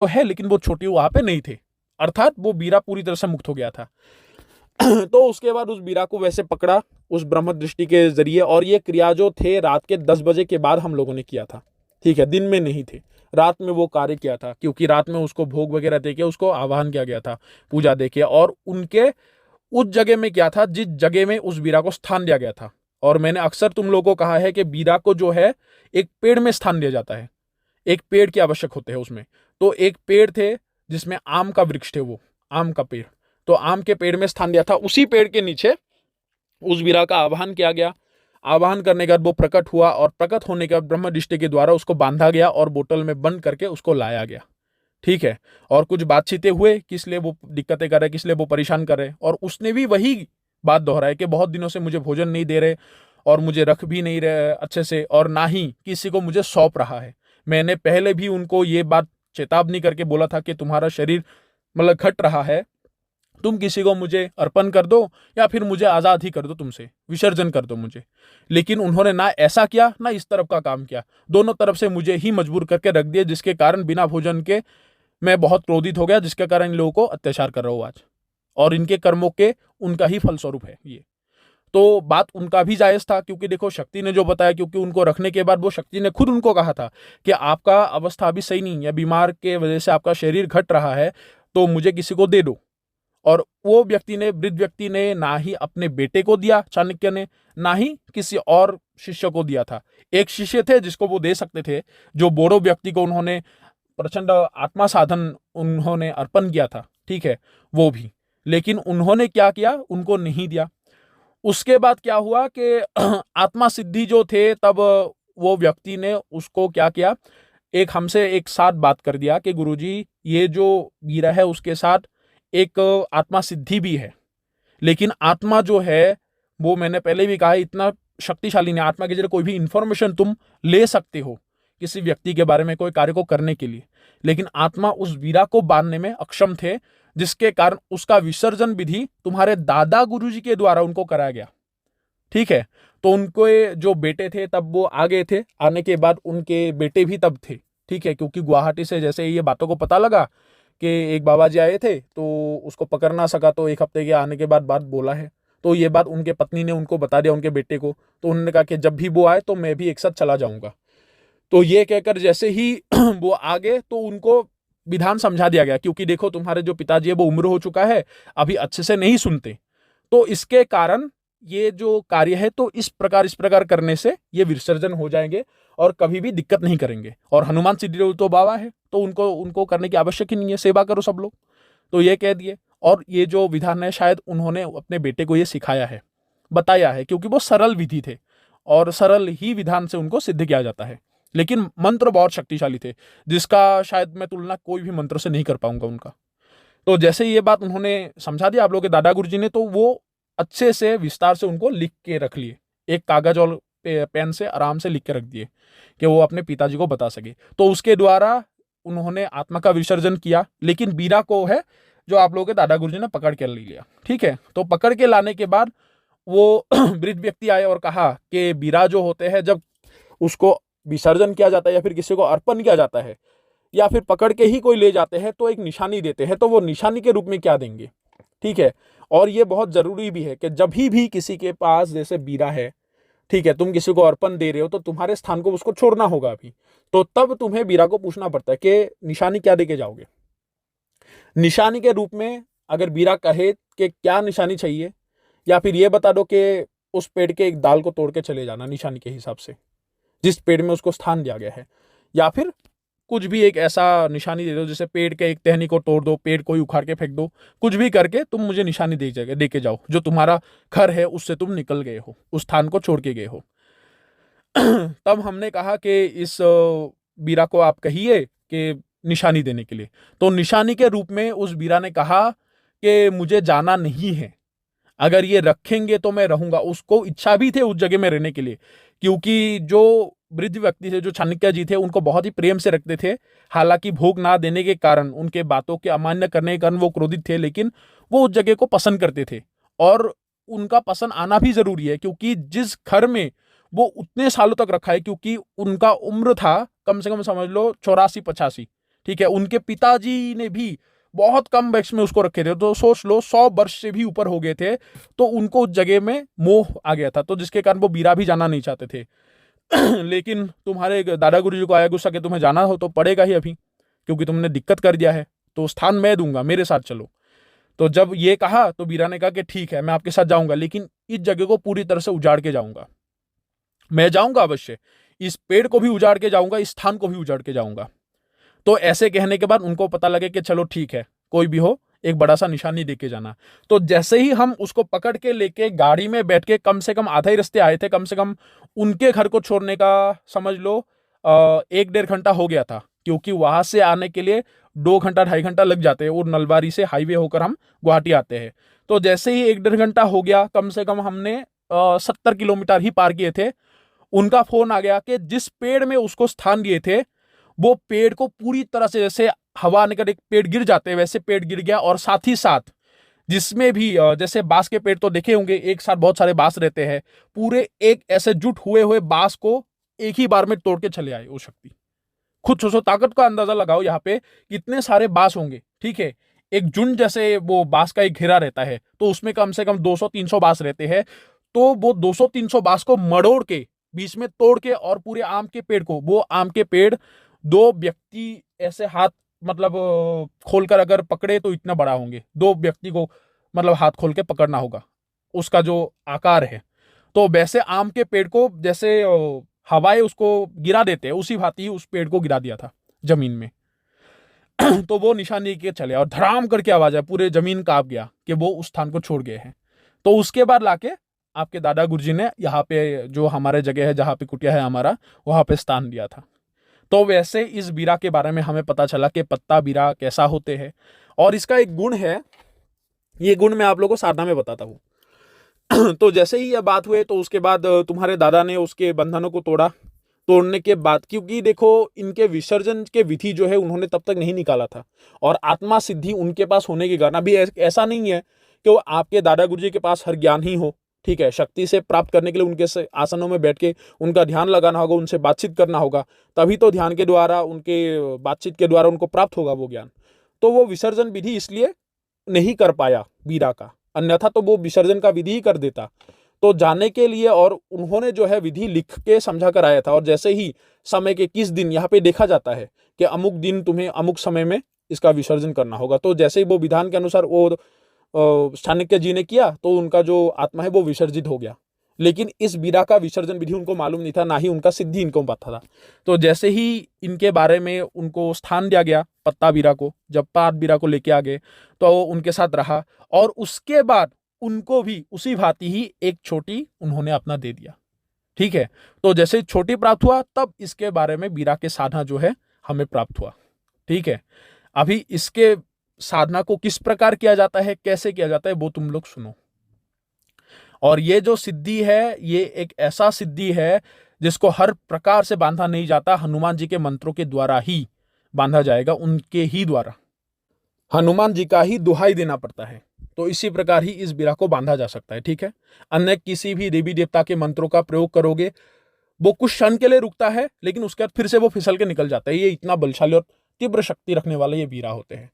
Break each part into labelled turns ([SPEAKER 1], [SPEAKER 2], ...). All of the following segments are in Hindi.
[SPEAKER 1] तो है, लेकिन वो छोटी वहां पे नहीं थे, अर्थात वो बीरा पूरी तरह से मुक्त हो गया था। तो उसके बाद उस बीरा को वैसे पकड़ा उस ब्रह्म दृष्टि के जरिए, और ये क्रिया जो थे रात के 10 बजे के बाद हम लोगों ने किया था, ठीक है, दिन में नहीं थे, रात में वो कार्य किया था, क्योंकि रात में उसको भोग वगैरह देके उसको आवाहन किया गया था, पूजा देके, और उनके उस जगह में क्या था जिस जगह में उस बीरा को स्थान दिया गया था। और मैंने अक्सर तुम लोगों को कहा है कि बीरा को जो है एक पेड़ में स्थान दिया जाता है, एक पेड़ की आवश्यक होते हैं उसमें। तो एक पेड़ थे जिसमें आम का वृक्ष थे, वो आम का पेड़, तो आम के पेड़ में स्थान दिया था, उसी पेड़ के नीचे उस बीरा का आवाहन किया गया। आवाहन करने के बाद वो प्रकट हुआ, और प्रकट होने के बाद ब्रह्म दृष्टि के द्वारा उसको बांधा गया और बोतल में बंद करके उसको लाया गया, ठीक है। और कुछ बातचीतें हुए, किस लिए वो दिक्कतें कर रहे, किस लिए वो परेशान कर रहे, और उसने भी वही बात दोहराई कि बहुत दिनों से मुझे भोजन नहीं दे रहे और मुझे रख भी नहीं रहे अच्छे से, और ना ही किसी को मुझे सौंप रहा है। मैंने पहले भी उनको ये बात चेतावनी करके बोला था कि तुम्हारा शरीर मतलब घट रहा है, तुम किसी को मुझे अर्पण कर दो या फिर मुझे आजाद ही कर दो, तुमसे विसर्जन कर दो मुझे। लेकिन उन्होंने ना ऐसा किया ना इस तरफ का काम किया, दोनों तरफ से मुझे ही मजबूर करके रख दिया, जिसके कारण बिना भोजन के मैं बहुत क्रोधित हो गया, जिसके कारण इन लोगों को अत्याचार कर रहा हूं आज, और इनके कर्मों के उनका ही फलस्वरूप है ये। तो बात उनका भी जायज था, क्योंकि देखो शक्ति ने जो बताया, क्योंकि उनको रखने के बाद वो शक्ति ने खुद उनको कहा था कि आपका अवस्था अभी सही नहीं है, बीमार के वजह से आपका शरीर घट रहा है, तो मुझे किसी को दे दो। और वो व्यक्ति ने, वृद्ध व्यक्ति ने, ना ही अपने बेटे को दिया चाणक्य ने, ना ही किसी और शिष्य को दिया था। एक शिष्य थे जिसको वो दे सकते थे, जो बोरो व्यक्ति को उन्होंने प्रचंड आत्मा साधन उन्होंने अर्पण किया था, ठीक है, वो भी। लेकिन उन्होंने क्या किया, उनको नहीं दिया। उसके बाद क्या हुआ कि आत्मा सिद्धि जो थे, तब वो व्यक्ति ने उसको क्या किया, एक हमसे एक साथ बात कर दिया कि गुरुजी ये जो वीरा है उसके साथ एक आत्मा सिद्धि भी है, लेकिन आत्मा जो है वो मैंने पहले भी कहा इतना शक्तिशाली नहीं। आत्मा के जरिए कोई भी इंफॉर्मेशन तुम ले सकते हो किसी व्यक्ति के बारे में, कोई कार्य को करने के लिए, लेकिन आत्मा उस वीरा को बांधने में अक्षम थे, जिसके कारण उसका विसर्जन विधि तुम्हारे दादा गुरुजी के द्वारा उनको कराया गया, ठीक है। तो उनके जो बेटे थे तब वो आ गए थे, आने के बाद उनके बेटे भी तब थे, ठीक है, क्योंकि गुवाहाटी से जैसे ये बातों को पता लगा कि एक बाबा जी आए थे, तो उसको पकड़ ना सका, तो एक हफ्ते के आने के बाद बात बोला है, तो ये बात उनके पत्नी ने उनको बता दिया, उनके बेटे को। तो उन्होंने कहा कि जब भी वो आए तो मैं भी एक साथ चला जाऊंगा। तो ये कहकर जैसे ही वो आ गए तो उनको विधान समझा दिया गया, क्योंकि देखो तुम्हारे जो पिताजी है वो उम्र हो चुका है, अभी अच्छे से नहीं सुनते, तो इसके कारण ये जो कार्य है तो इस प्रकार करने से ये विसर्जन हो जाएंगे और कभी भी दिक्कत नहीं करेंगे। और हनुमान सिद्धि तो बाबा है, तो उनको उनको करने की आवश्यक ही नहीं है, सेवा करो सब लोग, तो ये कह दिए। और ये जो विधान है शायद उन्होंने अपने बेटे को ये सिखाया है, बताया है, क्योंकि वो सरल विधि थे और सरल ही विधान से उनको सिद्ध किया जाता है। लेकिन मंत्र बहुत शक्तिशाली थे, जिसका शायद मैं तुलना कोई भी मंत्र से नहीं कर पाऊंगा उनका। तो जैसे ये बात उन्होंने समझा दिया आप लोगों के दादा गुरु जी ने, तो वो अच्छे से विस्तार से उनको लिख के रख लिए, एक कागज और पेन से आराम से लिख के रख दिए कि वो अपने पिताजी को बता सके। तो उसके द्वारा उन्होंने आत्मा का विसर्जन किया, लेकिन बीरा को है जो आप लोगों के दादा गुरु जी ने पकड़ के ले लिया, ठीक है। तो पकड़ के लाने के बाद वो वृद्ध व्यक्ति आए और कहा कि बीरा जो होते हैं जब उसको विसर्जन किया जाता है या फिर किसी को अर्पण किया जाता है या फिर पकड़ के ही कोई ले जाते हैं तो एक निशानी देते हैं, तो वो निशानी के रूप में क्या देंगे, ठीक है। और ये बहुत जरूरी भी है कि जब भी किसी के पास जैसे बीरा है, ठीक है, तुम किसी को अर्पण दे रहे हो तो तुम्हारे स्थान को उसको छोड़ना होगा अभी, तो तब तुम्हें बीरा को पूछना पड़ता है कि निशानी क्या देके जाओगे। निशानी के रूप में अगर बीरा कहे कि क्या निशानी चाहिए, या फिर ये बता दो कि उस पेड़ के एक दाल को तोड़ के चले जाना निशानी के हिसाब से, जिस पेड़ में उसको स्थान दिया गया है, या फिर कुछ भी एक ऐसा निशानी दे दो, जैसे पेड़ के एक टहनी को तोड़ दो, पेड़ को ही उखाड़ के फेंक दो, कुछ भी करके तुम मुझे निशानी दे के जाओ, जो तुम्हारा घर है उससे तुम निकल गए हो, उस स्थान को छोड़ के गए हो। तब हमने कहा कि इस बीरा को आप कहिए कि निशानी देने के लिए। तो निशानी के रूप में उस बीरा ने कहा कि मुझे जाना नहीं है, अगर ये रखेंगे तो मैं रहूंगा। उसको इच्छा भी थे उस जगह में रहने के लिए, क्योंकि जो वृद्ध व्यक्ति थे, जो चाणक्य जी थे, उनको बहुत ही प्रेम से रखते थे। हालांकि भोग ना देने के कारण, उनके बातों के अमान्य करने के कारण वो क्रोधित थे, लेकिन वो उस जगह को पसंद करते थे। और उनका पसंद आना भी जरूरी है, क्योंकि जिस घर में वो उतने सालों तक रखा है, क्योंकि उनका उम्र था कम से कम समझ लो 84-85, ठीक है, उनके पिताजी ने भी बहुत कम वयस में उसको रखे थे, तो सोच लो 100 वर्ष से भी ऊपर हो गए थे, तो उनको उस जगह में मोह आ गया था, तो जिसके कारण वो बीरा भी जाना नहीं चाहते थे। लेकिन तुम्हारे दादा गुरु जी को आया गुस्सा कि तुम्हें जाना हो तो पड़ेगा ही अभी, क्योंकि तुमने दिक्कत कर दिया है, तो स्थान मैं दूंगा, मेरे साथ चलो। तो जब ये कहा तो बीरा ने कहा कि ठीक है, मैं आपके साथ जाऊंगा, लेकिन इस जगह को पूरी तरह से उजाड़ के जाऊंगा। मैं जाऊंगा अवश्य, इस पेड़ को भी उजाड़ के जाऊंगा, इस स्थान को भी उजाड़ के जाऊंगा। तो ऐसे कहने के बाद उनको पता लगे कि चलो ठीक है, कोई भी हो, एक बड़ा सा निशानी देके जाना। तो जैसे ही हम उसको पकड़ के लेके गाड़ी में बैठ के, कम से कम आधा ही रास्ते आए थे, कम से कम उनके घर को छोड़ने का समझ लो 1-1.5 घंटा हो गया था, क्योंकि वहां से आने के लिए 2 घंटा 2.5 घंटा लग जाते हैं, और नलबारी से हाईवे होकर हम गुवाहाटी आते हैं। तो जैसे ही 1-1.5 घंटा हो गया, कम से कम हमने 70 किलोमीटर ही पार किए थे, उनका फोन आ गया कि जिस पेड़ में उसको स्थान दिए थे, वो पेड़ को पूरी तरह से, जैसे हवा आने का एक पेड़ गिर जाते हैं वैसे पेड़ गिर गया, और साथ ही साथ जिसमें भी जैसे बांस के पेड़ तो देखे होंगे, एक साथ बहुत सारे बांस रहते हैं, पूरे एक ऐसे जुट हुए हुए बांस को एक ही बार में तोड़ के चले आए वो शक्ति। खुद सोचो, ताकत का अंदाजा लगाओ, यहाँ पे कितने सारे बांस होंगे, ठीक है, एक झुंड जैसे वो बांस का एक घेरा रहता है, तो उसमें कम से कम 200-300 बांस रहते हैं, तो वो 200-300 बांस को मड़ोड़ के बीच में तोड़ के, और पूरे आम के पेड़ को, वो आम के पेड़ 2 व्यक्ति ऐसे हाथ मतलब खोलकर अगर पकड़े तो इतना बड़ा होंगे, 2 व्यक्ति को मतलब हाथ खोल के पकड़ना होगा, उसका जो आकार है। तो वैसे आम के पेड़ को जैसे हवाएं उसको गिरा देते हैं, उसी भांति ही उस पेड़ को गिरा दिया था जमीन में। तो वो निशानी के चले, और धड़ाम करके आवाज आया, पूरे जमीन कांप गया कि वो उस स्थान को छोड़ गए हैं। तो उसके बाद लाके आपके दादा गुरुजी ने यहाँ पे जो हमारे जगह है, जहाँ पे कुटिया है हमारा, वहां पे स्थान दिया था। तो वैसे इस बीरा के बारे में हमें पता चला कि पत्ता बीरा कैसा होते हैं, और इसका एक गुण है, ये गुण मैं आप लोगों को साधना में बताता हूँ। तो जैसे ही यह बात हुए, तो उसके बाद तुम्हारे दादा ने उसके बंधनों को तोड़ा। तोड़ने के बाद, क्योंकि देखो इनके विसर्जन के विधि जो है उन्होंने तब तक नहीं निकाला था, और आत्मा सिद्धि उनके पास होने के कारण, अभी ऐसा नहीं है कि वो आपके दादा गुरुजी के पास हर ज्ञान ही हो, ठीक है, शक्ति से प्राप्त करने के लिए उनके आसनों में बैठ के उनका ध्यान लगाना होगा, उनसे बातचीत करना होगा, तभी तो ध्यान के द्वारा, उनके बातचीत के द्वारा उनको प्राप्त होगा वो ज्ञान। तो वो विसर्जन विधि इसलिए नहीं कर पाया बीरा का, अन्यथा तो वो विसर्जन का विधि ही कर देता। तो जाने के लिए, और उन्होंने जो है विधि लिख के समझा कर आया था, और जैसे ही समय के किस दिन यहाँ पे देखा जाता है कि अमुक दिन तुम्हें अमुक समय में इसका विसर्जन करना होगा, तो जैसे ही वो विधान के अनुसार वो चाणक्य जी ने किया, तो उनका जो आत्मा है वो विसर्जित हो गया। लेकिन इस बीरा का विसर्जन विधि उनको मालूम नहीं था, ना ही उनका सिद्धि इनको पता था। तो जैसे ही इनके बारे में उनको स्थान दिया गया, पत्ता बीरा को, जब पात बीरा को लेके आ गए, तो वो उनके साथ रहा, और उसके बाद उनको भी उसी भांति ही एक छोटी उन्होंने अपना दे दिया, ठीक है। तो जैसे छोटी प्राप्त हुआ, तब इसके बारे में बीरा के साधना जो है हमें प्राप्त हुआ, ठीक है। अभी इसके साधना को किस प्रकार किया जाता है, कैसे किया जाता है, वो तुम लोग सुनो। और ये जो सिद्धि है, ये एक ऐसा सिद्धि है जिसको हर प्रकार से बांधा नहीं जाता, हनुमान जी के मंत्रों के द्वारा ही बांधा जाएगा, उनके ही द्वारा, हनुमान जी का ही दुहाई देना पड़ता है। तो इसी प्रकार ही इस बीरा को बांधा जा सकता है, ठीक है। अन्य किसी भी देवी देवता के मंत्रों का प्रयोग करोगे, वो कुछ क्षण के लिए रुकता है, लेकिन उसके बाद फिर से वो फिसल के निकल जाता है। ये इतना बलशाली और तीव्र शक्ति रखने वाले ये बीरा होते हैं।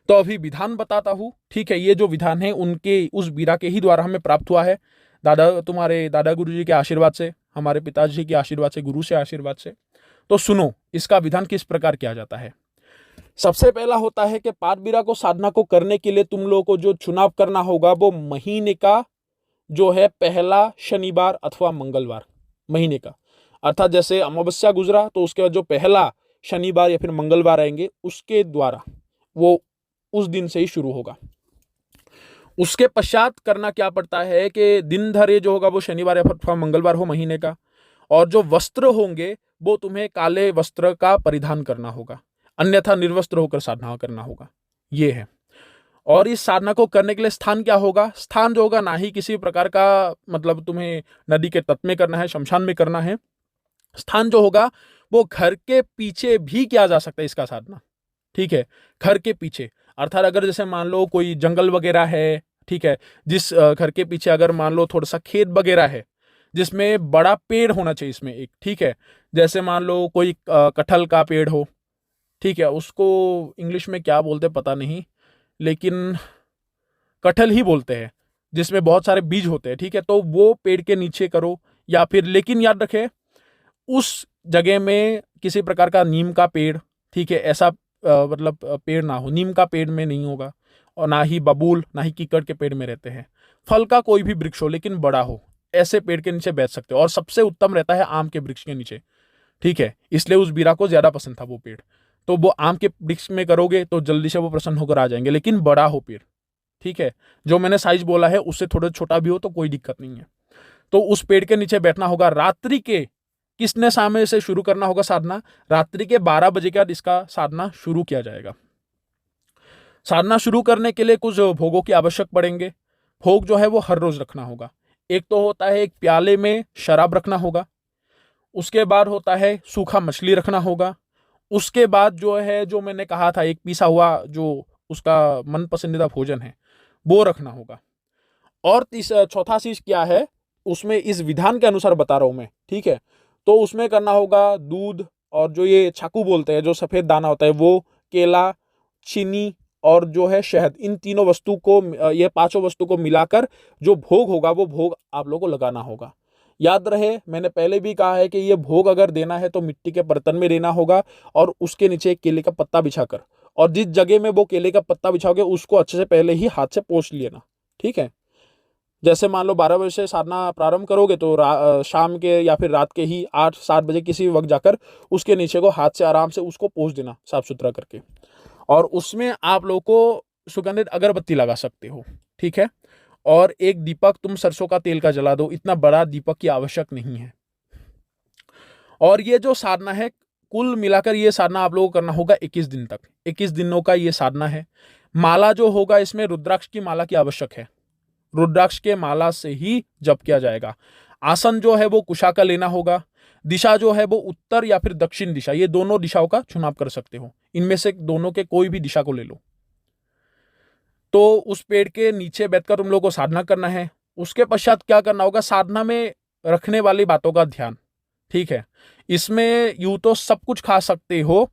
[SPEAKER 1] तो अभी विधान बताता हूं, ठीक है। ये जो विधान है उनके उस बीरा के ही द्वारा हमें प्राप्त हुआ है, तुम्हारे दादा गुरु जी के आशीर्वाद से, हमारे पिताजी के आशीर्वाद से, गुरु से आशीर्वाद से। तो सुनो, इसका विधान किस प्रकार किया जाता है। सबसे पहला होता है कि पाद बीरा को साधना को करने के लिए तुम लोगों को जो चुनाव करना होगा, वो महीने का जो है पहला शनिवार अथवा मंगलवार, महीने का, अर्थात जैसे अमावस्या गुजरा तो उसके बाद जो पहला शनिवार या फिर मंगलवार आएंगे, उसके द्वारा वो उस दिन से ही शुरू होगा। उसके पश्चात करना क्या पड़ता है कि दिन धर ये जो होगा वो शनिवार या फिर मंगलवार हो महीने का, और जो वस्त्र होंगे वो तुम्हें काले वस्त्र का परिधान करना होगा, अन्यथा निर्वस्त्र होकर साधना करना होगा, ये है। और इस साधना को करने के लिए स्थान क्या होगा, स्थान जो होगा ना ही किसी प्रकार का मतलब तुम्हें नदी के तट में करना है, शमशान में करना है। स्थान जो होगा वो घर के पीछे भी किया जा सकता है इसका साधना, ठीक है, घर के पीछे। अर्थात अगर जैसे मान लो कोई जंगल वगैरह है, ठीक है, जिस घर के पीछे अगर मान लो थोड़ा सा खेत वगैरह है जिसमें बड़ा पेड़ होना चाहिए इसमें एक, ठीक है, जैसे मान लो कोई कटहल का पेड़ हो, ठीक है, उसको इंग्लिश में क्या बोलते पता नहीं, लेकिन कटहल ही बोलते हैं, जिसमें बहुत सारे बीज होते हैं। ठीक है, तो वो पेड़ के नीचे करो, या फिर लेकिन याद रखें उस जगह में किसी प्रकार का नीम का पेड़, ठीक है, ऐसा मतलब पेड़ ना हो, नीम का पेड़ में नहीं होगा, और ना ही बबूल, ना ही कीकड़ के पेड़ में रहते हैं। फल का कोई भी वृक्ष हो लेकिन बड़ा हो, ऐसे पेड़ के नीचे बैठ सकते हो। और सबसे उत्तम रहता है आम के वृक्ष के नीचे। ठीक है, इसलिए उस बीरा को ज्यादा पसंद था वो पेड़। तो वो आम के वृक्ष में करोगे तो जल्दी से वो प्रसन्न होकर आ जाएंगे, लेकिन बड़ा हो पेड़। ठीक है, जो मैंने साइज बोला है उससे थोड़ा छोटा भी हो तो कोई दिक्कत नहीं है। तो उस पेड़ के नीचे बैठना होगा रात्रि के, किसने समय से शुरू करना होगा साधना, रात्रि के 12 बजे के बाद इसका साधना शुरू किया जाएगा। साधना शुरू करने के लिए कुछ भोगों की आवश्यक पड़ेंगे। भोग जो है वो हर रोज रखना होगा। एक तो होता है एक प्याले में शराब रखना होगा, उसके बाद होता है सूखा मछली रखना होगा, उसके बाद जो है जो मैंने कहा था एक पीसा हुआ जो उसका मन पसंदीदा भोजन है वो रखना होगा। और चौथा चीज क्या है उसमें, इस विधान के अनुसार बता रहा हूं मैं। ठीक है, तो उसमें करना होगा दूध, और जो ये छाकू बोलते हैं जो सफेद दाना होता है वो, केला, चीनी और जो है शहद, इन तीनों वस्तु को, ये पांचों वस्तु को मिलाकर जो भोग होगा वो भोग आप लोगों को लगाना होगा। याद रहे मैंने पहले भी कहा है कि ये भोग अगर देना है तो मिट्टी के बर्तन में देना होगा, और उसके नीचे एक केले का पत्ता बिछाकर, और जिस जगह में वो केले का पत्ता बिछाओगे उसको अच्छे से पहले ही हाथ से पोंछ लेना। ठीक है, जैसे मान लो 12 बजे से साधना प्रारंभ करोगे तो शाम के या फिर रात के ही 8-7 बजे किसी भी वक्त जाकर उसके नीचे को हाथ से आराम से उसको पोंछ देना साफ सुथरा करके, और उसमें आप लोगों को सुगंधित अगरबत्ती लगा सकते हो। ठीक है, और एक दीपक तुम सरसों का तेल का जला दो, इतना बड़ा दीपक की आवश्यक नहीं है। और ये जो साधना है कुल मिलाकर ये साधना आप लोगों को करना होगा 21 दिन तक। 21 दिनों का ये साधना है। माला जो होगा इसमें रुद्राक्ष की माला की आवश्यक है, रुद्राक्ष के माला से ही जप किया जाएगा। आसन जो है वो कुशा का लेना होगा। दिशा जो है वो उत्तर या फिर दक्षिण दिशा, ये दोनों दिशाओं का चुनाव कर सकते हो, इनमें से दोनों के कोई भी दिशा को ले लो। तो उस पेड़ के नीचे बैठकर तुम लोगों को साधना करना है। उसके पश्चात क्या करना होगा, साधना में रखने वाली बातों का ध्यान। ठीक है, इसमें यूं तो सब कुछ खा सकते हो,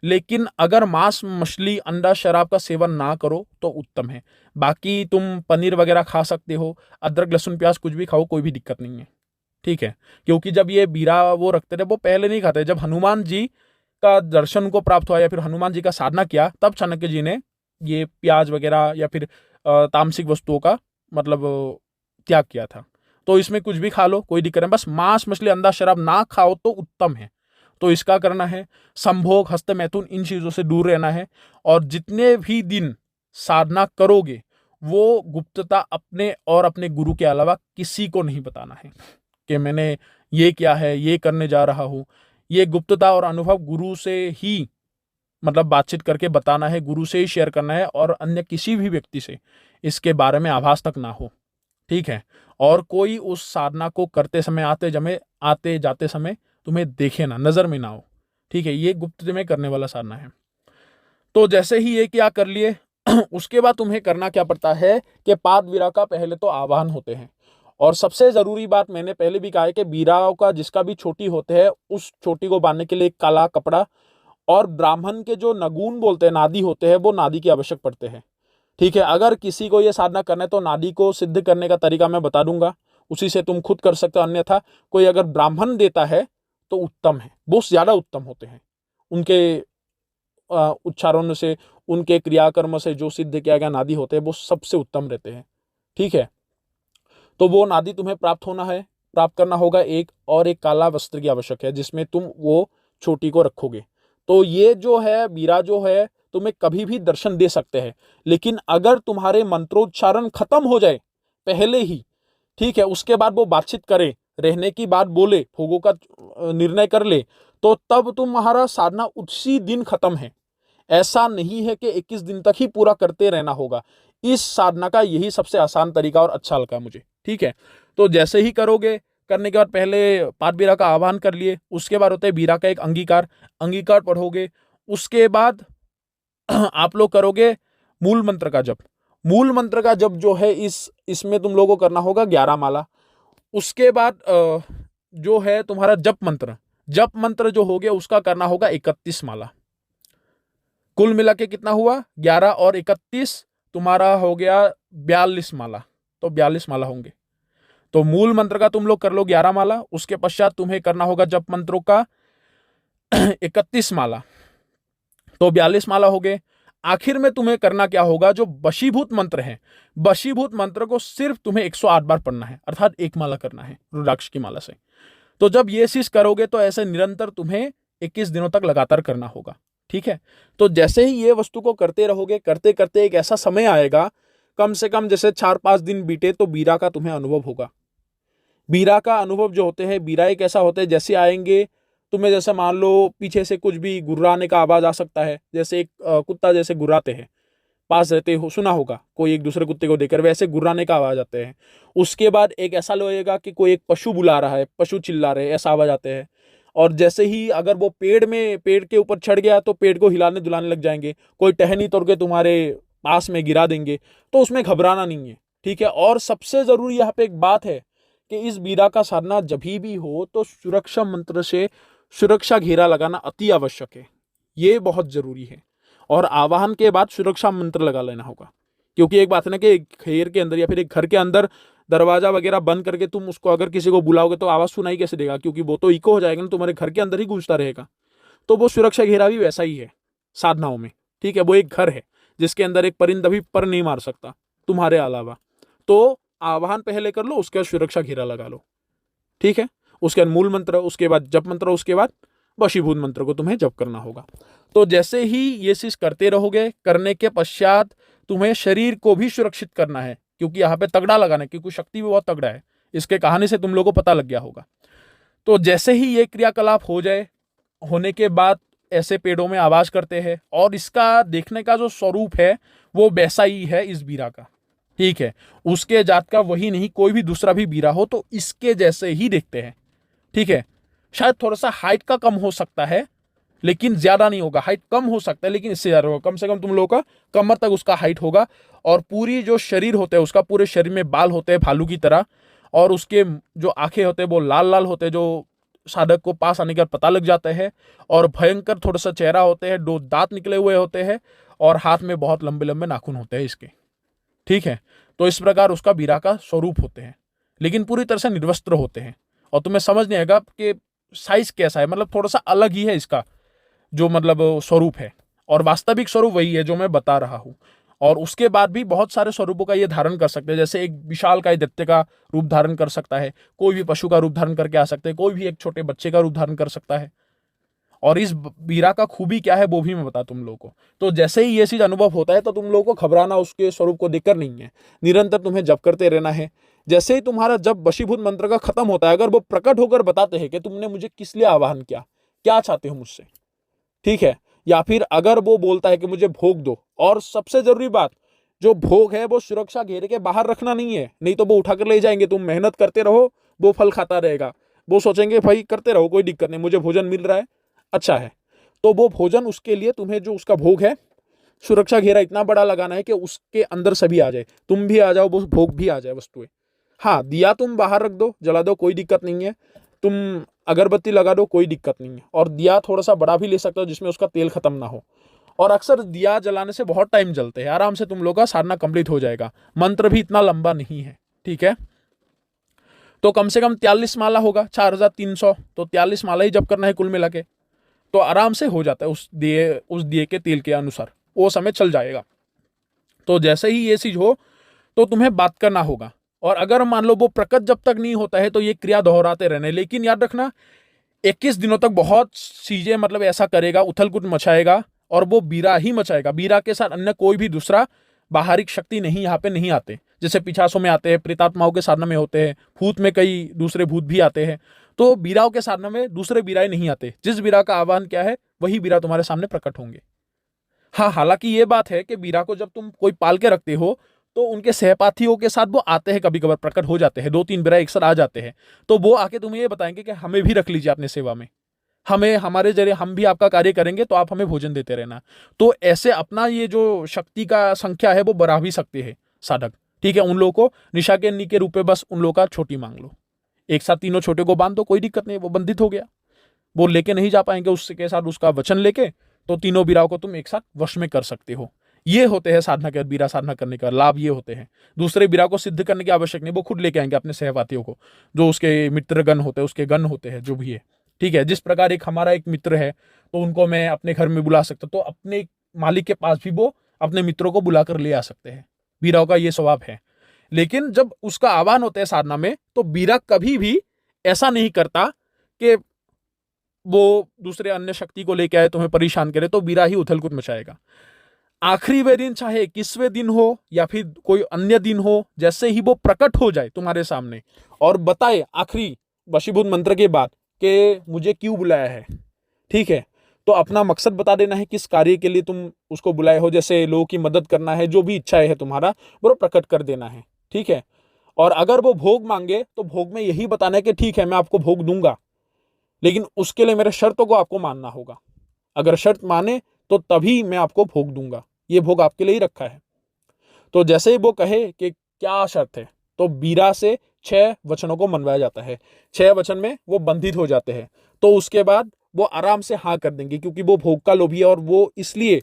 [SPEAKER 1] लेकिन अगर मांस, मछली, अंडा, शराब का सेवन ना करो तो उत्तम है। बाकी तुम पनीर वगैरह खा सकते हो, अदरक, लहसुन, प्याज कुछ भी खाओ, कोई भी दिक्कत नहीं है। ठीक है, क्योंकि जब ये बीरा वो रखते थे वो पहले नहीं खाते, जब हनुमान जी का दर्शन को प्राप्त हुआ या फिर हनुमान जी का साधना किया तब चाणक्य जी ने ये प्याज वगैरह या फिर तामसिक वस्तुओं का मतलब त्याग किया था। तो इसमें कुछ भी खा लो, कोई दिक्कत नहीं, बस मांस, मछली, अंडा, शराब ना खाओ तो उत्तम है। तो इसका करना है। संभोग, हस्त मैथुन, इन चीजों से दूर रहना है। और जितने भी दिन साधना करोगे वो गुप्तता अपने और अपने गुरु के अलावा किसी को नहीं बताना है कि मैंने ये किया है, ये करने जा रहा हूं। ये गुप्तता और अनुभव गुरु से ही मतलब बातचीत करके बताना है, गुरु से ही शेयर करना है, और अन्य किसी भी व्यक्ति से इसके बारे में आभास तक ना हो। ठीक है, और कोई उस साधना को करते समय, आते जाते समय तुम्हें देखे ना, नजर में ना हो। ठीक है, ये गुप्त में करने वाला साधना है। तो जैसे ही ये क्या कर लिए उसके बाद तुम्हें करना क्या पड़ता है कि पाद बीरा का पहले तो आवाहन होते हैं। और सबसे जरूरी बात मैंने पहले भी कहा है कि बीराओं का जिसका भी छोटी होते हैं उस छोटी को बांधने के लिए एक काला कपड़ा, और ब्राह्मण के जो नगुन बोलते हैं, नादी होते हैं, वो नादी की आवश्यक पड़ते हैं। ठीक है, अगर किसी को यह साधना करना है तो नादी को सिद्ध करने का तरीका मैं बता दूंगा, उसी से तुम खुद कर सकते हो। अन्यथा कोई अगर ब्राह्मण देता है तो उत्तम है, बहुत ज्यादा उत्तम होते हैं। उनके उच्चारण से, उनके क्रियाकर्म से जो सिद्ध किया गया नादी होते हैं वो सबसे उत्तम रहते हैं। ठीक है, तो वो नादी तुम्हें प्राप्त करना होगा। एक काला वस्त्र की आवश्यक है जिसमें तुम वो छोटी को रखोगे। तो ये जो है बीरा जो है तुम्हें कभी भी दर्शन दे सकते हैं, लेकिन अगर तुम्हारे मंत्रोच्चारण खत्म हो जाए पहले ही, ठीक है, उसके बाद वो बातचीत करे, रहने की बात बोले, भोगों का निर्णय कर ले, तो तब तुम्हारा साधना उसी दिन खत्म है। ऐसा नहीं है कि 21 दिन तक ही पूरा करते रहना होगा। इस साधना का यही सबसे आसान तरीका और अच्छा लगा मुझे। ठीक है, तो जैसे ही करोगे, करने के बाद पहले पाद बीरा का आह्वान कर लिए, उसके बाद होता है बीरा का एक अंगीकार पढ़ोगे। उसके बाद आप लोग करोगे मूल मंत्र का जप। मूल मंत्र का जप जो है इसमें तुम लोगों को करना होगा 11 माला। उसके बाद जो है तुम्हारा जप मंत्र जो हो गया उसका करना होगा 31 माला। कुल मिला के कितना हुआ, 11 और 31 तुम्हारा हो गया 42 माला। तो 42 माला होंगे। तो मूल मंत्र का तुम लोग कर लो 11 माला, उसके पश्चात तुम्हें करना होगा जप मंत्रों का 31 माला, तो 42 माला हो गए। आखिर में तुम्हें करना क्या होगा, जो वशीभूत मंत्र है, वशीभूत मंत्र को सिर्फ तुम्हें 108 बार पढ़ना है, अर्थात एक माला करना है रुद्राक्ष की माला से। तो जब ये चीज करोगे तो ऐसे निरंतर तुम्हें 21 दिनों तक लगातार करना होगा। ठीक है। तो जैसे ही ये वस्तु को करते रहोगे, करते करते एक ऐसा समय आएगा, कम से कम जैसे 4-5 दिन बीते तो बीरा का तुम्हें अनुभव होगा। बीरा का अनुभव जो होते हैं, बीरा एक ऐसा होता है, जैसे आएंगे तुम्हें, जैसे मान लो पीछे से कुछ भी गुर्राने का आवाज आ सकता है, जैसे एक कुत्ता जैसे गुर्राते हैं, पास रहते हो सुना होगा कोई एक दूसरे कुत्ते को देखकर, वैसे गुर्राने का आवाज आते हैं। उसके बाद एक ऐसा लगेगा कि कोई एक पशु बुला रहा है, पशु चिल्ला रहे, ऐसा आवाज आते हैं। और जैसे ही अगर वो पेड़ के ऊपर चढ़ गया तो पेड़ को हिलाने दुलाने लग जाएंगे, कोई टहनी तोड़ के तुम्हारे पास में गिरा देंगे, तो उसमें घबराना नहीं है। ठीक है। और सबसे जरूरी यहाँ पे एक बात है कि इस बीरा का साधना जब भी हो तो सुरक्षा मंत्र से सुरक्षा घेरा लगाना अति आवश्यक है, ये बहुत जरूरी है। और आवाहन के बाद सुरक्षा मंत्र लगा लेना होगा, क्योंकि एक बात है ना कि एक घेर के अंदर या फिर एक घर के अंदर दरवाजा वगैरह बंद करके तुम उसको अगर किसी को बुलाओगे तो आवाज सुनाई कैसे देगा, क्योंकि वो तो इको हो जाएगा ना, तुम्हारे घर के अंदर ही गूंजता रहेगा। तो वो सुरक्षा घेरा भी वैसा ही है साधनाओं में। ठीक है। वो एक घर है जिसके अंदर एक परिंदा भी पर नहीं मार सकता तुम्हारे अलावा। तो आवाहन पहले कर लो, उसके बाद सुरक्षा घेरा लगा लो। ठीक है। उसके बाद मूल मंत्र, उसके बाद जप मंत्र, उसके बाद वशीभूत मंत्र को तुम्हें जप करना होगा। तो जैसे ही ये चीज करते रहोगे, करने के पश्चात तुम्हें शरीर को भी सुरक्षित करना है, क्योंकि यहाँ पे तगड़ा लगाना है, क्योंकि शक्ति भी बहुत तगड़ा है। इसके कहानी से तुम लोगों को पता लग गया होगा। तो जैसे ही ये क्रियाकलाप हो जाए, होने के बाद ऐसे पेड़ों में आवाज करते हैं, और इसका देखने का जो स्वरूप है वो वैसा ही है इस बीरा का। ठीक है। उसके जात का वही नहीं, कोई भी दूसरा भी बीरा हो तो इसके जैसे ही देखते हैं। ठीक है। शायद थोड़ा सा हाइट का कम हो सकता है, लेकिन ज्यादा नहीं होगा। हाइट कम हो सकता है लेकिन इससे ज्यादा होगा। कम से कम तुम लोगों का कमर तक उसका हाइट होगा, और पूरी जो शरीर होता है उसका, पूरे शरीर में बाल होते हैं भालू की तरह, और उसके जो आंखें होते हैं वो लाल लाल होते हैं, जो साधक को पास आने के बाद पता लग जाता है। और भयंकर थोड़ा सा चेहरा होते हैं, 2 दांत निकले हुए होते हैं, और हाथ में बहुत लंबे लंबे नाखून होते हैं इसके। ठीक है। तो इस प्रकार उसका बीरा का स्वरूप होते हैं, लेकिन पूरी तरह से निर्वस्त्र होते हैं। और तुम्हें समझ नहीं आएगा कि साइज कैसा है, मतलब थोड़ा सा अलग ही है इसका जो मतलब स्वरूप है, और वास्तविक स्वरूप वही है जो मैं बता रहा हूं। और उसके बाद भी बहुत सारे स्वरूपों का ये धारण कर सकते हैं, जैसे एक विशाल का दैत्य का रूप धारण कर सकता है, कोई भी पशु का रूप धारण करके आ सकते हैं, कोई भी एक छोटे बच्चे का रूप धारण कर सकता है। और इस बीरा का खूबी क्या है वो भी मैं बता तुम लोगों को। तो जैसे ही ये चीज अनुभव होता है तो तुम लोगों को घबराना उसके स्वरूप को देखकर नहीं है, निरंतर तुम्हें जप करते रहना है। जैसे ही तुम्हारा जब वशीभूत मंत्र का खत्म होता है, अगर वो प्रकट होकर बताते हैं कि तुमने मुझे किस लिए आवाहन किया, क्या चाहते हो मुझसे, ठीक है, या फिर अगर वो बोलता है कि मुझे भोग दो, और सबसे जरूरी बात, जो भोग है वो सुरक्षा घेरे के बाहर रखना नहीं है, नहीं तो वो उठाकर ले जाएंगे। तुम मेहनत करते रहो, वो फल खाता रहेगा, वो सोचेंगे भाई करते रहो कोई दिक्कत नहीं, मुझे भोजन मिल रहा है, अच्छा है। तो वो भोजन, उसके लिए तुम्हें जो उसका भोग है, सुरक्षा घेरा इतना बड़ा लगाना है कि उसके अंदर सभी आ जाए, तुम भी आ जाओ, वो भोग भी आ जाए वस्तुएं। हाँ, दिया तुम बाहर रख दो, जला दो, कोई दिक्कत नहीं है। तुम अगरबत्ती लगा दो, कोई दिक्कत नहीं है। और दिया थोड़ा सा बड़ा भी ले सकते हो जिसमें उसका तेल खत्म ना हो। और अक्सर दिया जलाने से बहुत टाइम जलते हैं, आराम से तुम लोग का साधना कंप्लीट हो जाएगा। मंत्र भी इतना लंबा नहीं है। ठीक है। तो कम से कम 43 माला होगा, 4300, तो 43 माला ही जप करना है कुल मिला के, तो आराम से हो जाता है उस दिए के तेल के अनुसार, वो समय चल जाएगा। तो जैसे ही ये चीज हो तो तुम्हें बात करना होगा। और अगर मान लो वो प्रकट जब तक नहीं होता है तो ये क्रिया दोहराते रहने, लेकिन याद रखना 21 दिनों तक बहुत चीजें मतलब ऐसा करेगा, उथल पुथल मचाएगा, और वो बीरा ही मचाएगा। बीरा के साथ अन्य कोई भी दूसरा बाहरी शक्ति नहीं यहाँ पे नहीं आते। जैसे पिछासों में आते हैं, प्रेतात्माओं के साधना में होते हैं, भूत में कई दूसरे भूत भी आते हैं, तो बीराओं के साधना में दूसरे बीराए नहीं आते। जिस बीरा का आह्वान क्या है वही बीरा तुम्हारे सामने प्रकट होंगे। हाँ, हालांकि ये बात है कि बीरा को जब तुम कोई पाल के रखते हो तो उनके सहपाठियों के साथ वो आते हैं, कभी कभार प्रकट हो जाते हैं, 2-3 बीरा एक साथ आ जाते हैं, तो वो आके तुम्हें ये बताएंगे कि हमें भी रख लीजिए अपने सेवा में, हमें हमारे जरिए हम भी आपका कार्य करेंगे, तो आप हमें भोजन देते रहना। तो ऐसे अपना ये जो शक्ति का संख्या है वो बढ़ा भी सकते हैं साधक। ठीक है। उन लोगों को निशा के रूप में बस उन लोगों का छोटी मांग लो, एक साथ तीनों छोटे को बांध दो, कोई दिक्कत नहीं, वो बंधित हो गया, वो लेके नहीं जा पाएंगे, उसके साथ उसका वचन लेके तो तीनों बीराओं को तुम एक साथ वश में कर सकते हो। ये होते हैं साधना के, बीरा साधना करने का लाभ ये होते हैं। दूसरे बीरा को सिद्ध करने की आवश्यक नहीं, वो खुद लेके आएंगे अपने सहपाठियों को, जो उसके मित्रगण होते हैं, उसके गण होते हैं, जो भी है। ठीक है, जिस प्रकार एक हमारा एक मित्र है तो उनको मैं अपने घर में बुला सकता, तो अपने मालिक के पास भी वो अपने मित्रों को बुलाकर ले आ सकते हैं। बीराओं का ये स्वभाव है। लेकिन जब उसका आह्वान होता है साधना में, तो बीरा कभी भी ऐसा नहीं करता कि वो दूसरे अन्य शक्ति को लेके आए तुम्हें परेशान करे, तो बीरा ही उथल कूद मचाएगा। आखिरी वे दिन, चाहे 21वें दिन हो या फिर कोई अन्य दिन हो, जैसे ही वो प्रकट हो जाए तुम्हारे सामने और बताए आखिरी वशीभूत मंत्र के बाद कि मुझे क्यों बुलाया है, ठीक है, तो अपना मकसद बता देना है, किस कार्य के लिए तुम उसको बुलाए हो, जैसे लोगों की मदद करना है, जो भी इच्छाएं है तुम्हारा वो प्रकट कर देना है। ठीक है, और अगर वो भोग मांगे तो भोग में यही बताना है कि ठीक है मैं आपको भोग दूंगा, लेकिन उसके लिए मेरे शर्तों को आपको मानना होगा। अगर शर्त माने तो तभी मैं आपको भोग दूंगा, ये भोग आपके लिए ही रखा है। तो जैसे ही वो कहे कि क्या शर्त है, तो बीरा से 6 वचनों को मनवाया जाता है। 6 वचन में वो बंधित हो जाते हैं। तो उसके बाद वो आराम से हाँ कर देंगे, क्योंकि वो भोग का लोभी है और वो इसलिए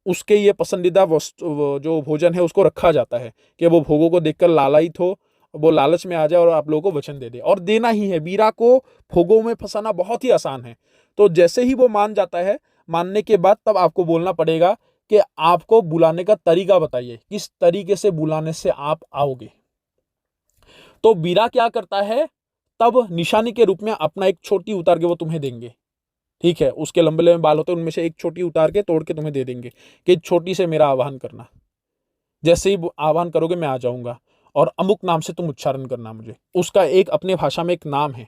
[SPEAKER 1] उसके ये पसंदीदा वस्तु जो भोजन है उसको रखा जाता है कि वो भोगों को देखकर लालायित हो, वो लालच में आ जाए और आप लोगों को वचन दे दे, और देना ही है। बीरा को भोगों में फंसाना बहुत ही आसान है। तो जैसे ही वो मान जाता है, मानने के बाद तब आपको बोलना पड़ेगा कि आपको बुलाने का तरीका बताइए, किस तरीके से बुलाने से आप आओगे। तो बीरा क्या करता है, तब निशानी के रूप में अपना एक छोटी उतार के वो तुम्हें देंगे। ठीक है, उसके लंबे लंबे बाल होते हैं, उनमें से एक छोटी उतार के तोड़ के तुम्हें दे देंगे कि छोटी से मेरा आह्वान करना। जैसे ही आह्वान करोगे मैं आ जाऊंगा, और अमुक नाम से तुम उच्चारण करना मुझे। उसका एक अपने भाषा में एक नाम है।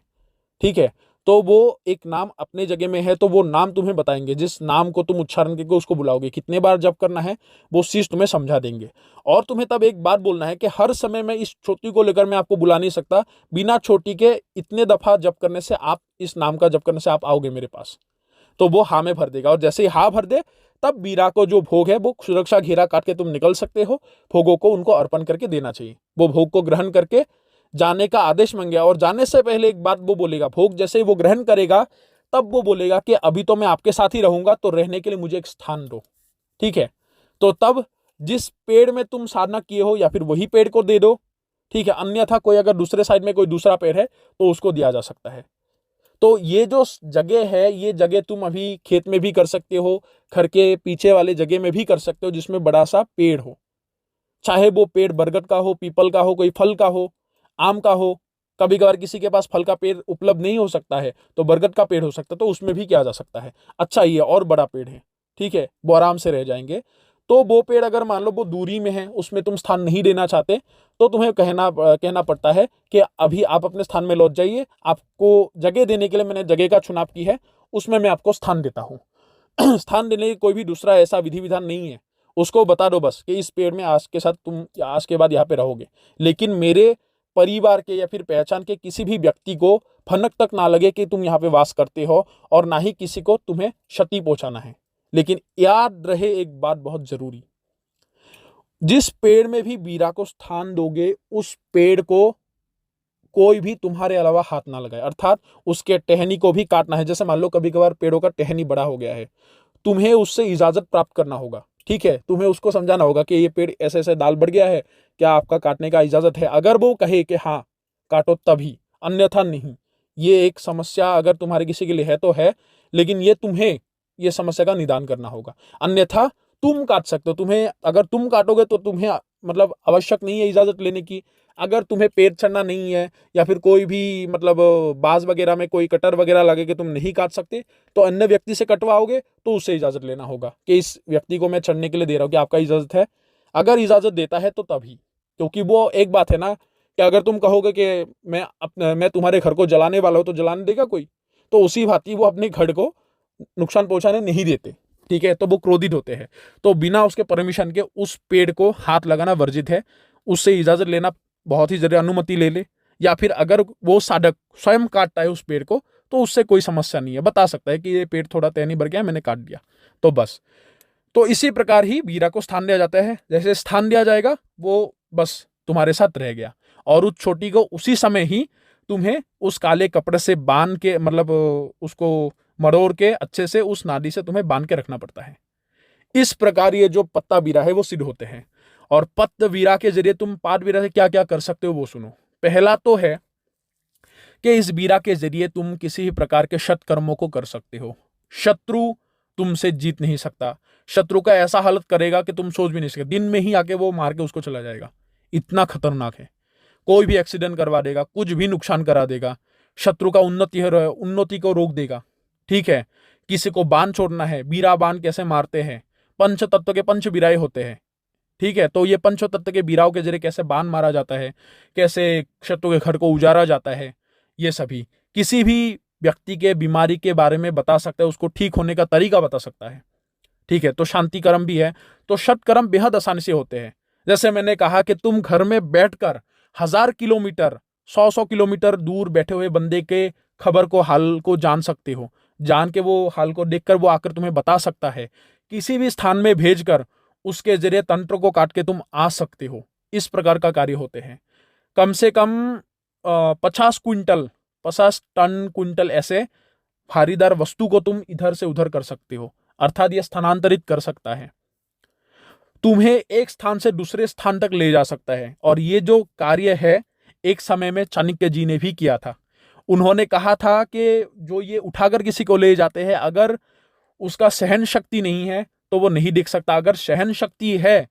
[SPEAKER 1] ठीक है, तो वो एक नाम अपने जगह में है, तो वो नाम तुम्हें बताएंगे, जिस नाम को तुम उच्चारण करके उसको बुलाओगे, कितने बार जप करना है वो चीज तुम्हें समझा देंगे। और तुम्हें तब एक बात बोलना है कि हर समय मैं इस छोटी को लेकर मैं आपको बुला नहीं सकता, बिना छोटी के इतने दफा जप करने से आप, इस नाम का जप करने से आप आओगे मेरे पास। तो वो हाँ में भर देगा, और जैसे ही हाँ भर दे तब बीरा को जो भोग है वो सुरक्षा घेरा काट के तुम निकल सकते हो। भोगों को उनको अर्पण करके देना चाहिए। वो भोग को ग्रहण करके जाने का आदेश मांगे, और जाने से पहले एक बात वो बोलेगा, भोग जैसे ही वो ग्रहण करेगा तब वो बोलेगा कि अभी तो मैं आपके साथ ही रहूंगा, तो रहने के लिए मुझे एक स्थान दो। ठीक है, तो तब जिस पेड़ में तुम साधना किए हो या फिर वही पेड़ को दे दो। ठीक है, अन्यथा कोई अगर दूसरे साइड में कोई दूसरा पेड़ है तो उसको दिया जा सकता है। तो ये जो जगह है, ये जगह तुम अभी खेत में भी कर सकते हो, घर के पीछे वाले जगह में भी कर सकते हो, जिसमें बड़ा सा पेड़ हो। चाहे वो पेड़ बरगद का हो, पीपल का हो, कोई फल का हो, आम का हो। कभी कभार किसी के पास फल का पेड़ उपलब्ध नहीं हो सकता है, तो बरगद का पेड़ हो सकता है, तो उसमें भी किया जा सकता है। अच्छा, ये और बड़ा पेड़ है, ठीक है, वो आराम से रह जाएंगे। तो वो पेड़ अगर मान लो वो दूरी में है, उसमें तुम स्थान नहीं देना चाहते, तो तुम्हें कहना पड़ता है कि अभी आप अपने स्थान में लौट जाइए, आपको जगह देने के लिए मैंने जगह का चुनाव की है, उसमें मैं आपको स्थान देता हूँ। स्थान देने की कोई भी दूसरा ऐसा विधि विधान नहीं है। उसको बता दो बस कि इस पेड़ में आज के साथ तुम आज के बाद यहाँ पे रहोगे, लेकिन मेरे परिवार के या फिर पहचान के किसी भी व्यक्ति को भनक तक ना लगे कि तुम यहाँ पे वास करते हो, और ना ही किसी को तुम्हें क्षति पहुंचाना है। लेकिन याद रहे एक बात बहुत जरूरी, जिस पेड़ में भी बीरा को स्थान दोगे, उस पेड़ को कोई भी तुम्हारे अलावा हाथ ना लगाए, अर्थात उसके टहनी को भी काटना है। जैसे मान लो कभी कभार पेड़ों का टहनी बड़ा हो गया है, तुम्हें उससे इजाजत प्राप्त करना होगा। ठीक है, तुम्हें उसको समझाना होगा कि ये पेड़ ऐसे ऐसे डाल बढ़ गया है, क्या आपका काटने का इजाजत है। अगर वो कहे कि हाँ काटो तभी, अन्यथा नहीं। ये एक समस्या अगर तुम्हारे किसी के लिए है तो है, लेकिन ये तुम्हें ये समस्या का निदान करना होगा। अन्यथा तुम काट सकते हो, तुम्हें अगर तुम काटोगे तो तुम्हें मतलब आवश्यक नहीं है इजाजत लेने की। अगर तुम्हें पेड़ चढ़ना नहीं है या फिर कोई भी मतलब बाज वगैरह में कोई कटर वगैरह लगे कि तुम नहीं काट सकते, तो अन्य व्यक्ति से कटवाओगे तो उससे इजाजत लेना होगा कि इस व्यक्ति को मैं चढ़ने के लिए दे रहा हूँ, कि आपका इजाजत है। अगर इजाजत देता है तो तभी, क्योंकि वो एक बात है ना कि अगर तुम कहोगे कि मैं तुम्हारे घर को जलाने वाला हूँ, तो जलाने देगा कोई? तो उसी भांति वो अपने घर को नुकसान पहुंचाने नहीं देते। ठीक है, तो वो क्रोधित होते हैं। तो बिना उसके परमिशन के उस पेड़ को हाथ लगाना वर्जित है। उससे इजाजत लेना बहुत ही जरूरी, अनुमति ले ले, या फिर अगर वो साधक स्वयं काटता है उस पेड़ को तो उससे कोई समस्या नहीं है, बता सकता है कि ये पेड़ थोड़ा टहनी भर गया, मैंने काट दिया, तो बस। तो इसी प्रकार ही बीरा को स्थान दिया जाता है। जैसे स्थान दिया जाएगा वो बस तुम्हारे साथ रह गया, और उस छोटी को उसी समय ही तुम्हें उस काले कपड़े से बांध के मतलब उसको मरोड़ के अच्छे से उस नाड़ी से तुम्हें बांध के रखना पड़ता है। इस प्रकार ये जो पत्ता बीरा है वो सिद्ध होते हैं। और पत्त वीरा के जरिए तुम पाद वीरा से क्या क्या कर सकते हो वो सुनो। पहला तो है कि इस बीरा के जरिए तुम किसी भी प्रकार के सत्कर्मों को कर सकते हो। शत्रु तुमसे जीत नहीं सकता। शत्रु का ऐसा हालत करेगा कि तुम सोच भी नहीं सकते, दिन में ही आके वो मार के उसको चला जाएगा, इतना खतरनाक है। कोई भी एक्सीडेंट करवा देगा, कुछ भी नुकसान करा देगा, शत्रु का उन्नति को रोक देगा। ठीक है, किसी को बाण छोड़ना है, बीरा बाण कैसे मारते हैं, पंच तत्व के पंच बीराए होते हैं। ठीक है, तो ये पंच तत्व के बीराओं के जरिए कैसे बाण मारा जाता है, कैसे शत्रु के घर को उजाड़ा जाता है, ये सभी किसी भी व्यक्ति के बीमारी के बारे में बता सकता है, उसको ठीक होने का तरीका बता सकता है। ठीक है, तो शांति कर्म भी है। तो षट कर्म बेहद आसानी से होते हैं। जैसे मैंने कहा कि तुम घर में बैठकर 1000 किलोमीटर 100 किलोमीटर दूर बैठे हुए बंदे के खबर को हाल को जान सकते हो, जान के वो हाल को देखकर वो आकर तुम्हें बता सकता है। किसी भी स्थान में भेजकर उसके जरिए तंत्र को काट के तुम आ सकते हो। इस प्रकार का कार्य होते हैं। कम से कम 50 टन क्विंटल ऐसे भारीदार वस्तु को तुम इधर से उधर कर सकते हो, अर्थात यह स्थानांतरित कर सकता है, तुम्हें एक स्थान से दूसरे स्थान तक ले जा सकता है। और ये जो कार्य है एक समय में चाणक्य जी ने भी किया था। उन्होंने कहा था कि जो ये उठाकर किसी को ले जाते हैं, अगर उसका सहन शक्ति नहीं है तो वो नहीं देख सकता, अगर सहन शक्ति है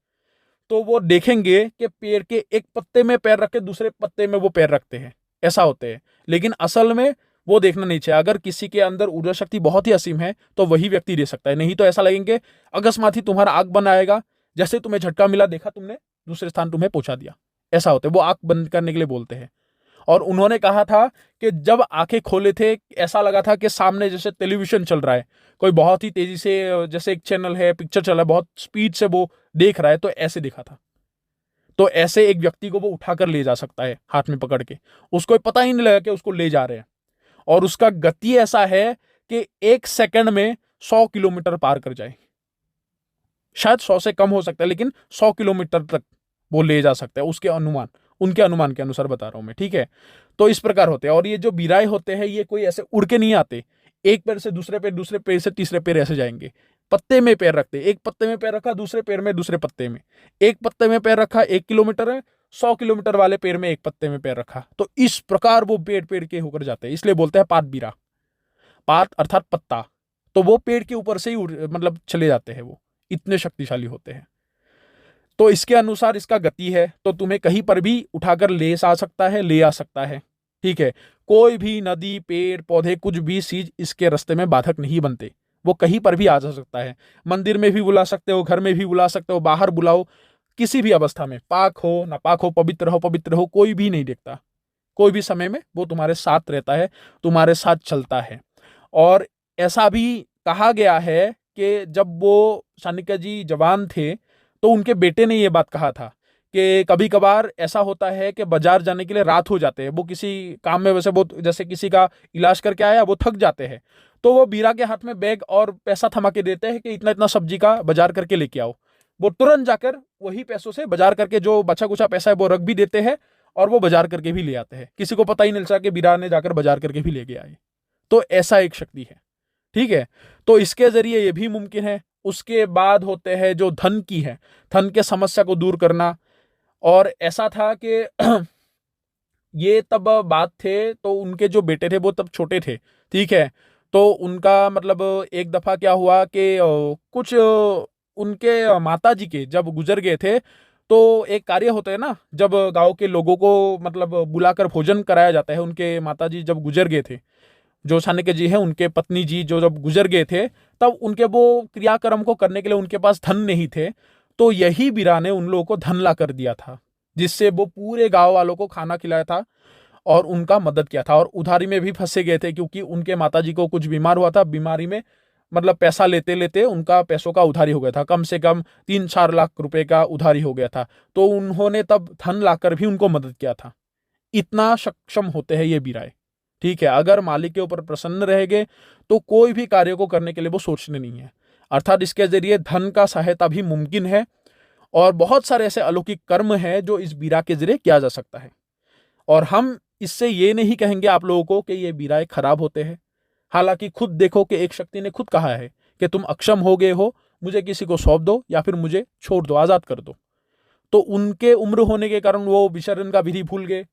[SPEAKER 1] तो वो देखेंगे कि पेड़ के एक पत्ते में पैर रख के दूसरे पत्ते में वो पैर रखते हैं, ऐसा होते हैं। लेकिन असल में वो देखना नहीं चाहिए। अगर किसी के अंदर ऊर्जा शक्ति बहुत ही असीम है तो वही व्यक्ति दे सकता है, नहीं तो ऐसा लगेंगे अकस्मात ही तुम्हारा आंख बंद आएगा, जैसे तुम्हें झटका मिला, देखा तुमने, दूसरे स्थान तुम्हें पहुंचा दिया, ऐसा होता है। वो आंख बंद करने के लिए बोलते हैं। और उन्होंने कहा था कि जब आंखें खोले थे ऐसा लगा था कि सामने जैसे टेलीविजन चल रहा है, कोई बहुत ही तेजी से, जैसे एक चैनल है, पिक्चर चल रहा है, बहुत स्पीड से वो देख रहा है, तो ऐसे दिखा था। तो ऐसे एक व्यक्ति को वो उठाकर ले जा सकता है हाथ में पकड़ के, उसको पता ही नहीं लगा कि उसको ले जा रहे हैं। और उसका गति ऐसा है कि 1 सेकंड में 100 किलोमीटर पार कर जाए। शायद 100 से कम हो सकता है, लेकिन 100 किलोमीटर तक वो ले जा सकता है, उनके अनुमान के अनुसार बता रहा हूं मैं। ठीक है, तो इस प्रकार होते हैं। और ये जो बीराए होते हैं ये कोई ऐसे उड़ के नहीं आते, एक पैर से दूसरे पैर, दूसरे पैर से तीसरे पैर ऐसे जाएंगे। पत्ते में पैर रखते, एक पत्ते में पैर रखा, दूसरे पैर में, दूसरे पत्ते में, एक पत्ते में पैर रखा, 1 किलोमीटर है, 100 किलोमीटर वाले पैर में एक पत्ते में पैर रखा। तो इस प्रकार वो पेड़ पेड़ के होकर जाते हैं, इसलिए बोलते हैं पात बीरा। पात अर्थात पत्ता, तो वो पेड़ के ऊपर से ही मतलब चले जाते हैं, वो इतने शक्तिशाली होते हैं। तो इसके अनुसार इसका गति है, तो तुम्हें कहीं पर भी उठाकर ले आ सकता है, ले आ सकता है। ठीक है, कोई भी नदी, पेड़ पौधे, कुछ भी चीज इसके रास्ते में बाधक नहीं बनते, वो कहीं पर भी आ जा सकता है। मंदिर में भी बुला सकते हो, घर में भी बुला सकते हो, बाहर बुलाओ, किसी भी अवस्था में, पाक हो नापाक हो, पवित्र हो, कोई भी नहीं देखता। कोई भी समय में वो तुम्हारे साथ रहता है, तुम्हारे साथ चलता है। और ऐसा भी कहा गया है कि जब वो चाणक्य जी जवान थे तो उनके बेटे ने ये बात कहा था कि कभी कभार ऐसा होता है कि बाजार जाने के लिए रात हो जाते हैं, वो किसी काम में, वैसे वो जैसे किसी का इलाज करके आया, वो थक जाते हैं, तो वो बीरा के हाथ में बैग और पैसा थमा के देते हैं कि इतना इतना सब्जी का बाजार करके लेके आओ। वो तुरंत जाकर वही पैसों से बाजार करके जो बचा कुचा पैसा है वो रख भी देते हैं और वो बाजार करके भी ले आते हैं। किसी को पता ही नहीं चला कि बीरा ने जाकर बाजार करके भी लेके आए। तो ऐसा एक शक्ति है। ठीक है, तो इसके जरिए ये भी मुमकिन है। उसके बाद होते हैं जो धन की है, धन के समस्या को दूर करना। और ऐसा था कि ये तब बात थे, तो उनके जो बेटे थे वो तब छोटे थे। ठीक है, तो उनका मतलब एक दफा क्या हुआ कि कुछ उनके माता जी के जब गुजर गए थे, तो एक कार्य होता है ना, जब गांव के लोगों को मतलब बुलाकर भोजन कराया जाता है। उनके माता जी जब गुजर गए थे, जो चाणक्य जी हैं उनके पत्नी जी जो जब गुजर गए थे, तब उनके वो क्रियाक्रम को करने के लिए उनके पास धन नहीं थे, तो यही बीरा ने उन लोगों को धन ला कर दिया था, जिससे वो पूरे गांव वालों को खाना खिलाया था और उनका मदद किया था। और उधारी में भी फंसे गए थे, क्योंकि उनके माताजी को कुछ बीमार हुआ था, बीमारी में मतलब पैसा लेते लेते उनका पैसों का उधारी हो गया था, कम से कम 3-4 लाख रुपए का उधारी हो गया था। तो उन्होंने तब धन लाकर भी उनको मदद किया था। इतना सक्षम होते हैं ये बीराए। ठीक है, अगर मालिक के ऊपर प्रसन्न रहेंगे तो कोई भी कार्य को करने के लिए वो सोचने नहीं है। अर्थात इसके जरिए धन का सहायता भी मुमकिन है। और बहुत सारे ऐसे अलौकिक कर्म है जो इस बीरा के जरिए किया जा सकता है। और हम इससे ये नहीं कहेंगे आप लोगों को कि ये बीराए खराब होते हैं, हालांकि खुद देखो कि एक शक्ति ने खुद कहा है कि तुम अक्षम हो गए हो, मुझे किसी को सौंप दो या फिर मुझे छोड़ दो, आजाद कर दो। तो उनके उम्र होने के कारण वो विसर्जन का विधि भूल गए,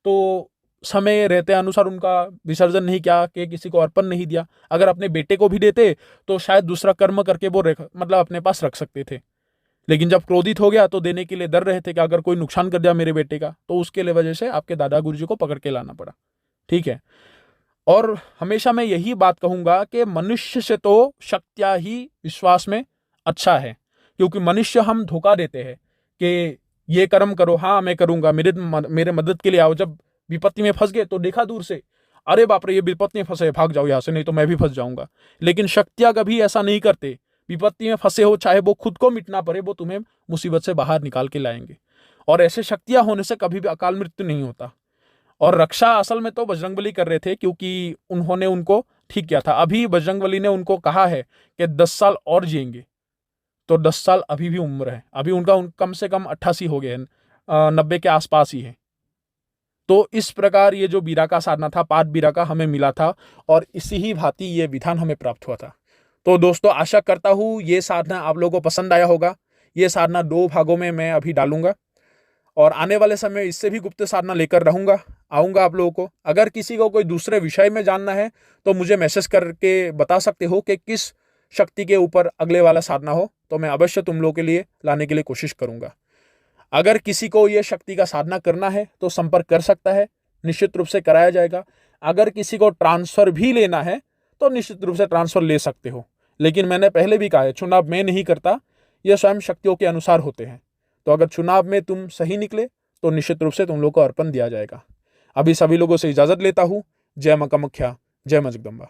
[SPEAKER 1] तो समय रहते अनुसार उनका विसर्जन नहीं किया, कि किसी को अर्पण नहीं दिया। अगर अपने बेटे को भी देते तो शायद दूसरा कर्म करके वो मतलब अपने पास रख सकते थे, लेकिन जब क्रोधित हो गया तो देने के लिए डर रहे थे कि अगर कोई नुकसान कर दिया मेरे बेटे का, तो उसके लिए वजह से आपके दादा गुरुजी को पकड़ के लाना पड़ा। ठीक है। और हमेशा मैं यही बात कहूंगा कि मनुष्य से तो शक्तियां ही विश्वास में अच्छा है, क्योंकि मनुष्य हम धोखा देते हैं कि ये कर्म करो, हाँ मैं करूंगा, मेरे मदद के लिए आओ। जब विपत्ति में फंस गए तो देखा दूर से, अरे बाप रे ये विपत्ति में फंसे, भाग जाओ यहां से, नहीं तो मैं भी फंस जाऊंगा। लेकिन शक्तियां कभी ऐसा नहीं करते। विपत्ति में फंसे हो, चाहे वो खुद को मिटना पड़े, वो तुम्हें मुसीबत से बाहर निकाल के लाएंगे। और ऐसे शक्तियां होने से कभी भी अकाल मृत्यु नहीं होता। और रक्षा असल में तो बजरंगबली कर रहे थे, क्योंकि उन्होंने उनको ठीक किया था। अभी बजरंगबली ने उनको कहा है कि 10 साल और जिएंगे, तो 10 साल अभी भी उम्र है। अभी उनका कम से कम 88 हो गए हैं, 90 के आसपास ही है। तो इस प्रकार ये जो बीरा का साधना था, पाठ बीरा का, हमें मिला था, और इसी ही भांति ये विधान हमें प्राप्त हुआ था। तो दोस्तों आशा करता हूं ये साधना आप लोगों को पसंद आया होगा। ये साधना 2 भागों में मैं अभी डालूंगा, और आने वाले समय इससे भी गुप्त साधना लेकर आऊंगा आप लोगों को। अगर किसी को कोई दूसरे विषय में जानना है तो मुझे मैसेज करके बता सकते हो कि किस शक्ति के ऊपर अगले वाला साधना हो, तो मैं अवश्य तुम लोगों के लिए लाने के लिए कोशिश करूंगा। अगर किसी को ये शक्ति का साधना करना है तो संपर्क कर सकता है, निश्चित रूप से कराया जाएगा। अगर किसी को ट्रांसफर भी लेना है तो निश्चित रूप से ट्रांसफर ले सकते हो, लेकिन मैंने पहले भी कहा है चुनाव मैं नहीं करता, यह स्वयं शक्तियों के अनुसार होते हैं। तो अगर चुनाव में तुम सही निकले तो निश्चित रूप से तुम लोग को अर्पण दिया जाएगा। अभी सभी लोगों से इजाजत लेता हूं। जय मां कामाख्या, जय मां जगदंबा।